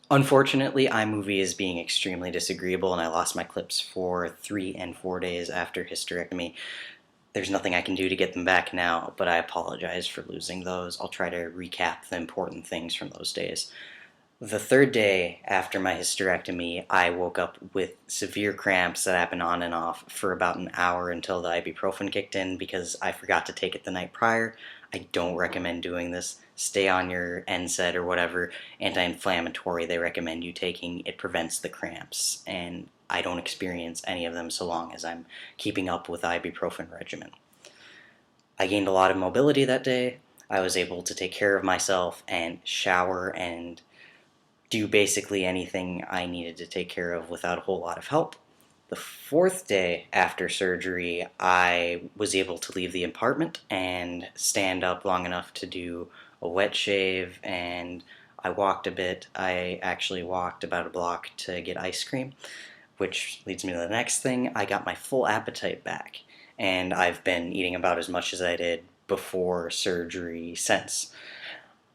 Unfortunately, iMovie is being extremely disagreeable, and I lost my clips for 3 and 4 days after hysterectomy. There's nothing I can do to get them back now, but I apologize for losing those. I'll try to recap the important things from those days. The third day after my hysterectomy, I woke up with severe cramps that happened on and off for about an hour until the ibuprofen kicked in because I forgot to take it the night prior. I don't recommend doing this. Stay on your NSAID or whatever anti-inflammatory they recommend you taking. It prevents the cramps, and I don't experience any of them so long as I'm keeping up with the ibuprofen regimen. I gained a lot of mobility that day. I was able to take care of myself and shower and do basically anything I needed to take care of without a whole lot of help. The fourth day after surgery, I was able to leave the apartment and stand up long enough to do a wet shave, and I walked a bit. I actually walked about a block to get ice cream, which leads me to the next thing. I got my full appetite back, and I've been eating about as much as I did before surgery since.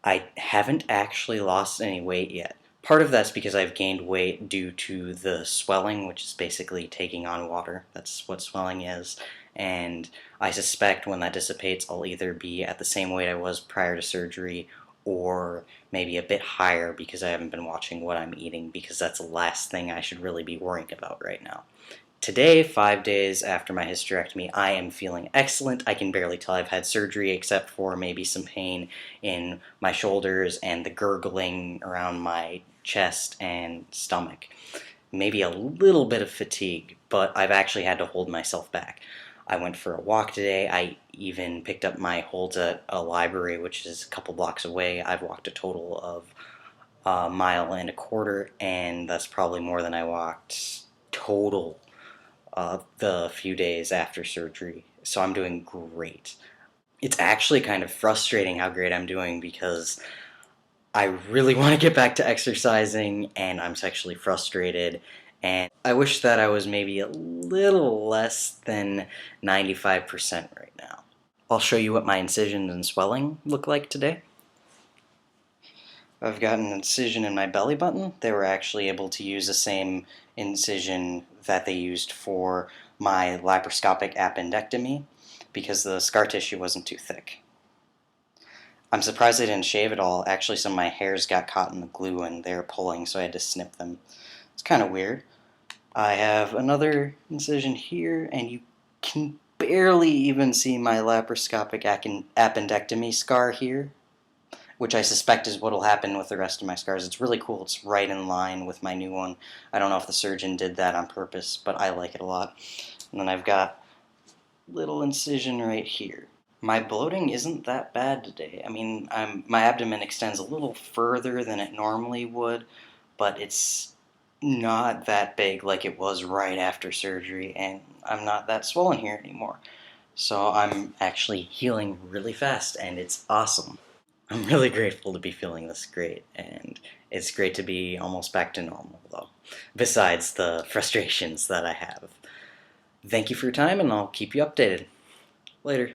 I haven't actually lost any weight yet. Part of that's because I've gained weight due to the swelling, which is basically taking on water. That's what swelling is. And I suspect when that dissipates, I'll either be at the same weight I was prior to surgery or maybe a bit higher because I haven't been watching what I'm eating, because that's the last thing I should really be worrying about right now. Today, 5 days after my hysterectomy, I am feeling excellent. I can barely tell I've had surgery except for maybe some pain in my shoulders and the gurgling around my chest and stomach. Maybe a little bit of fatigue, but I've actually had to hold myself back. I went for a walk today. I even picked up my holds at a library, which is a couple blocks away. I've walked a total of a mile and a quarter, and that's probably more than I walked total the few days after surgery. So I'm doing great. It's actually kind of frustrating how great I'm doing because I really want to get back to exercising and I'm sexually frustrated. And I wish that I was maybe a little less than 95% right now. I'll show you what my incisions and swelling look like today. I've got an incision in my belly button. They were actually able to use the same incision that they used for my laparoscopic appendectomy because the scar tissue wasn't too thick. I'm surprised they didn't shave it all. Actually, some of my hairs got caught in the glue and they were pulling, so I had to snip them. It's kind of weird. I have another incision here, and you can barely even see my laparoscopic appendectomy scar here, which I suspect is what will happen with the rest of my scars. It's really cool. It's right in line with my new one. I don't know if the surgeon did that on purpose, but I like it a lot. And then I've got a little incision right here. My bloating isn't that bad today. I mean, my abdomen extends a little further than it normally would, but it's not that big like it was right after surgery, and I'm not that swollen here anymore. So I'm actually healing really fast, and it's awesome. I'm really grateful to be feeling this great, and it's great to be almost back to normal, though, besides the frustrations that I have. Thank you for your time, and I'll keep you updated. Later.